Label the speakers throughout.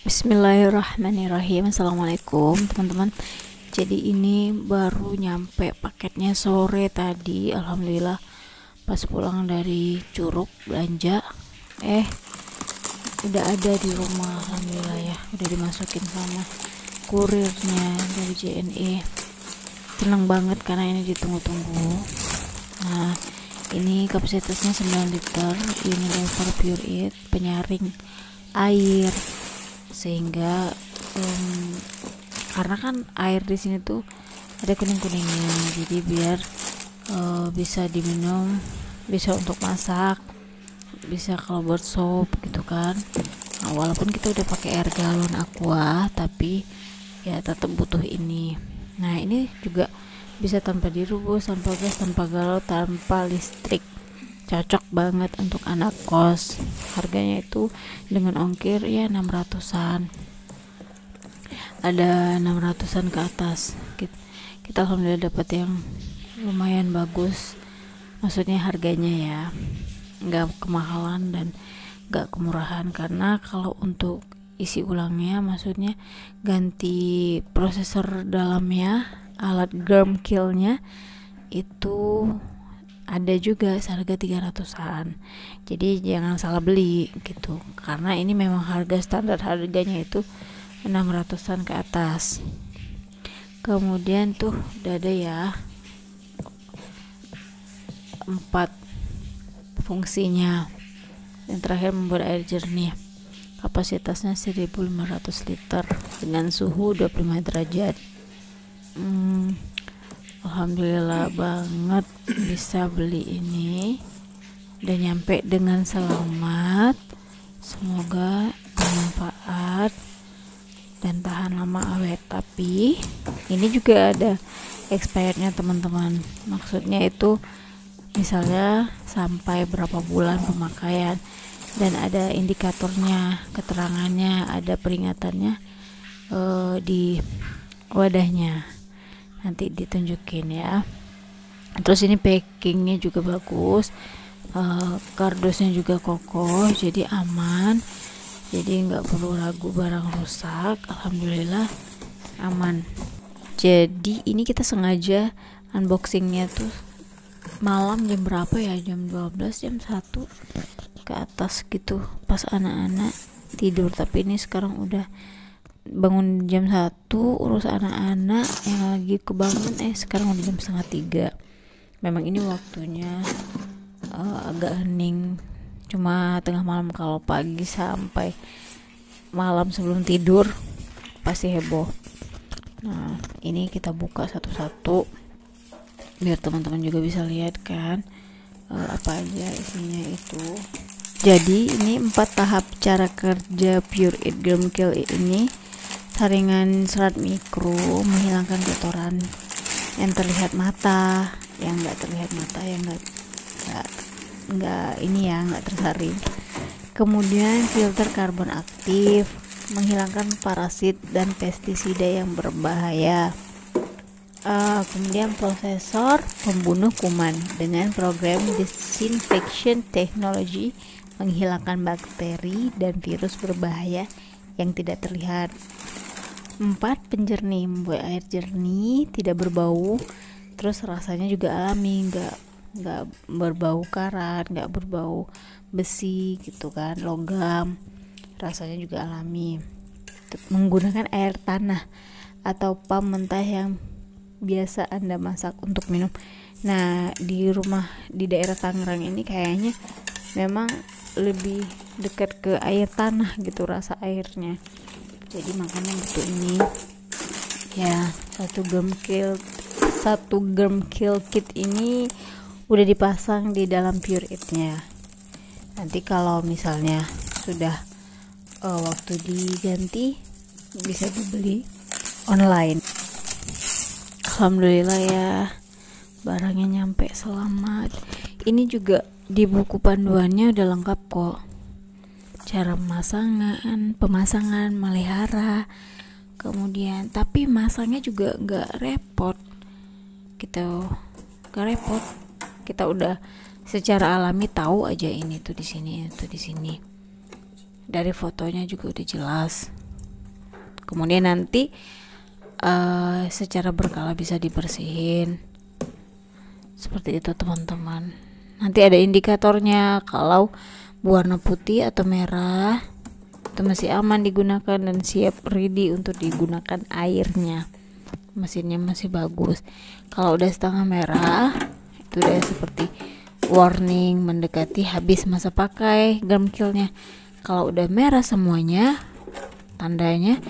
Speaker 1: Bismillahirrahmanirrahim. Assalamualaikum teman-teman. Jadi ini baru nyampe paketnya sore tadi. Alhamdulillah pas pulang dari Curug belanja, udah ada di rumah. Alhamdulillah ya, udah dimasukin sama kurirnya dari JNE. Senang banget karena ini ditunggu-tunggu. Nah, ini kapasitasnya 9 liter. Ini Unilever Pure It penyaring air, sehingga karena kan air di sini tuh ada kuning-kuningnya, jadi biar bisa diminum, bisa untuk masak, bisa kalau buat sop gitu kan. Nah, walaupun kita udah pakai air galon aqua, tapi ya tetap butuh ini. Nah, ini juga bisa tanpa direbus, tanpa gas, tanpa galon, tanpa listrik. Cocok banget untuk anak kos. Harganya itu dengan ongkir ya 600-an, ada 600-an ke atas. Kita alhamdulillah dapat yang lumayan bagus, maksudnya harganya ya nggak kemahalan dan nggak kemurahan. Karena kalau untuk isi ulangnya, maksudnya ganti prosesor dalamnya, alat germ killnya itu ada juga seharga 300-an. Jadi jangan salah beli gitu, karena ini memang harga standar, harganya itu 600-an ke atas. Kemudian tuh udah ada ya 4 fungsinya. Yang terakhir membuat air jernih, kapasitasnya 1500 liter dengan suhu 25 derajat. Alhamdulillah banget bisa beli ini, udah nyampe dengan selamat. Semoga bermanfaat dan tahan lama awet. Tapi ini juga ada expirednya teman-teman, maksudnya itu misalnya sampai berapa bulan pemakaian, dan ada indikatornya, keterangannya, ada peringatannya di wadahnya, nanti ditunjukin ya. Terus ini packingnya juga bagus, kardusnya juga kokoh, jadi aman, jadi nggak perlu ragu barang rusak. Alhamdulillah aman. Jadi ini kita sengaja unboxingnya tuh malam, jam berapa ya, jam 12, jam 1 ke atas gitu, pas anak-anak tidur. Tapi ini sekarang udah bangun jam 1, urus anak-anak yang lagi kebangun, sekarang udah jam setengah 3. Memang ini waktunya agak hening, cuma tengah malam. Kalau pagi sampai malam sebelum tidur pasti heboh. Nah, ini kita buka satu-satu biar teman-teman juga bisa lihat kan apa aja isinya itu. Jadi ini 4 tahap cara kerja Pure It Germ Kill ini. Saringan serat mikro menghilangkan kotoran yang terlihat mata, yang nggak terlihat mata, yang nggak ini ya, nggak tersaring. Kemudian filter karbon aktif menghilangkan parasit dan pestisida yang berbahaya. Kemudian prosesor pembunuh kuman dengan program disinfection technology menghilangkan bakteri dan virus berbahaya yang tidak terlihat. 4 penjernih, membuat air jernih, tidak berbau, terus rasanya juga alami, nggak berbau karat, nggak berbau besi gitu kan, logam. Rasanya juga alami. Menggunakan air tanah atau pam mentah yang biasa Anda masak untuk minum. Nah, di rumah di daerah Tangerang ini kayaknya memang lebih dekat ke air tanah gitu rasa airnya, jadi makanya butuh ini ya. Satu germ kill kit ini udah dipasang di dalam Pure It-nya. Nanti kalau misalnya sudah waktu diganti bisa dibeli online. Alhamdulillah ya, barangnya nyampe selamat. Ini juga di buku panduannya udah lengkap kok, cara pemasangan, melihara, kemudian tapi masangnya juga nggak repot gitu, nggak repot. Kita udah secara alami tahu aja ini tuh di sini, itu di sini. Dari fotonya juga udah jelas. Kemudian nanti secara berkala bisa dibersihin seperti itu teman-teman. Nanti ada indikatornya kalau warna putih atau merah itu masih aman digunakan dan siap ready untuk digunakan airnya, mesinnya masih bagus. Kalau udah setengah merah itu udah seperti warning mendekati habis masa pakai gum killnya. Kalau udah merah semuanya tandanya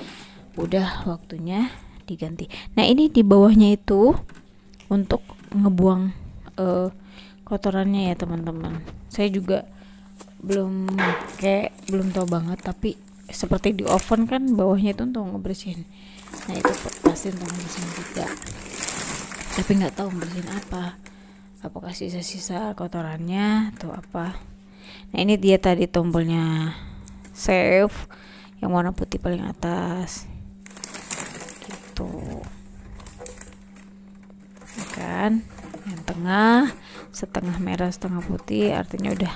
Speaker 1: udah waktunya diganti. Nah ini di bawahnya itu untuk ngebuang kotorannya ya teman-teman. Saya juga belum tahu banget, tapi seperti di oven kan bawahnya itu untuk ngebersihin. Nah itu pasti untuk ngebersihin juga, tapi nggak tahu bersihin apakah sisa-sisa kotorannya atau apa. Nah ini dia tadi tombolnya save yang warna putih paling atas gitu kan, yang tengah setengah merah setengah putih artinya udah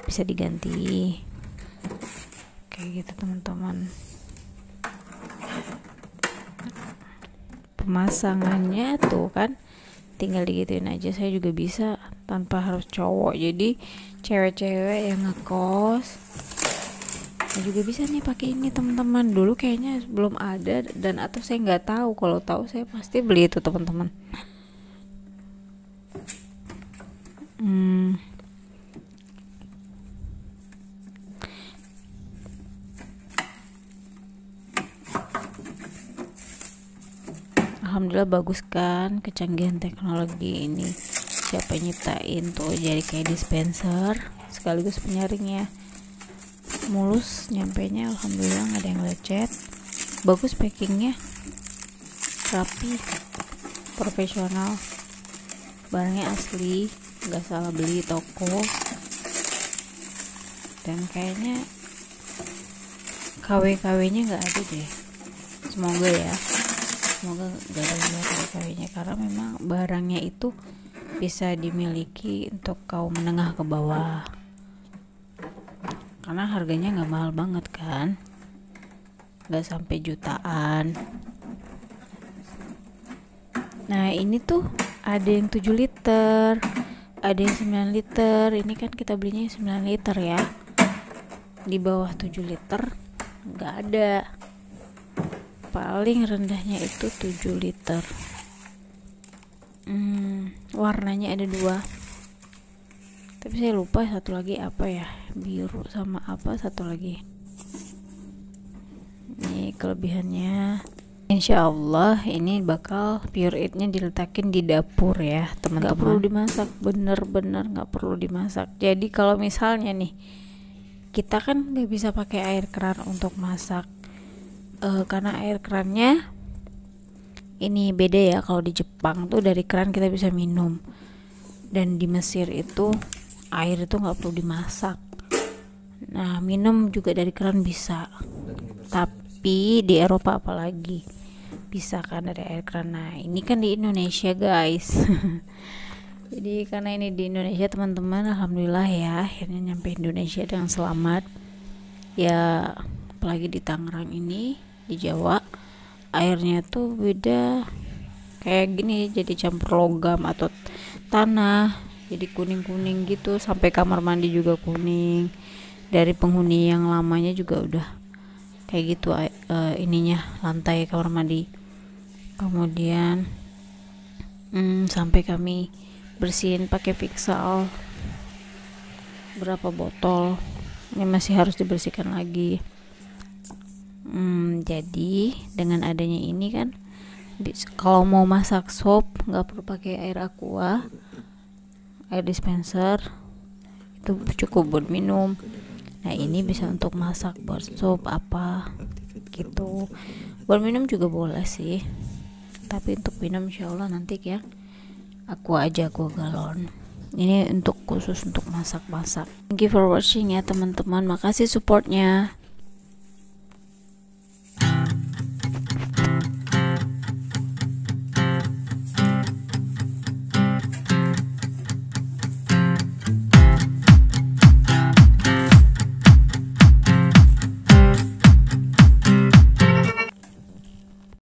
Speaker 1: bisa diganti kayak gitu teman-teman. Pemasangannya tuh kan tinggal digituin aja, saya juga bisa tanpa harus cowok. Jadi cewek-cewek yang ngekos juga bisa nih pakai ini teman-teman. Dulu kayaknya belum ada dan atau saya nggak tahu, kalau tahu saya pasti beli itu teman-teman. Alhamdulillah bagus kan kecanggihan teknologi ini. Siapa yang nyiptain tuh jadi kayak dispenser sekaligus penyaringnya, mulus nyampenya. Alhamdulillah nggak ada yang lecet, bagus packingnya, rapi, profesional, barangnya asli, nggak salah beli toko. Dan kayaknya KW-KW-nya nggak ada deh, semoga ya, semoga nggak ada yang KW-KW-nya, karena memang barangnya itu bisa dimiliki untuk kaum menengah ke bawah, karena harganya nggak mahal banget kan, nggak sampai jutaan. Nah ini tuh ada yang 7 liter, ada yang 9 liter. Ini kan kita belinya 9 liter ya, di bawah 7 liter nggak ada, paling rendahnya itu 7 liter. Warnanya ada 2, tapi saya lupa satu lagi apa ya, biru sama apa satu lagi. Ini kelebihannya. Insya Allah ini bakal Pure Eat nya diletakin di dapur ya teman-teman. Gak perlu dimasak, bener-bener gak perlu dimasak. Jadi kalau misalnya nih kita kan nggak bisa pakai air keran untuk masak, karena air kerannya ini beda ya. Kalau di Jepang tuh dari keran kita bisa minum, dan di Mesir itu air itu nggak perlu dimasak. Nah minum juga dari keran bisa, tapi di Eropa apalagi bisa kan dari air keran. Nah ini kan di Indonesia guys. Jadi karena ini di Indonesia teman-teman, alhamdulillah ya akhirnya nyampe Indonesia dengan selamat ya. Apalagi di Tangerang ini, di Jawa, airnya tuh beda kayak gini, jadi campur logam atau tanah, jadi kuning-kuning gitu, sampai kamar mandi juga kuning. Dari penghuni yang lamanya juga udah kayak gitu ininya, lantai kamar mandi. Kemudian sampai kami bersihin pakai Vixal berapa botol, ini masih harus dibersihkan lagi. Jadi dengan adanya ini kan, kalau mau masak sop nggak perlu pakai air aqua, air dispenser itu cukup buat minum. Nah ini bisa untuk masak, buat sop apa gitu. Buat minum juga boleh sih, tapi untuk minum insya Allah nanti ya aqua aja, aqua galon. Ini untuk khusus untuk masak-masak. Thank you for watching ya teman-teman, makasih supportnya.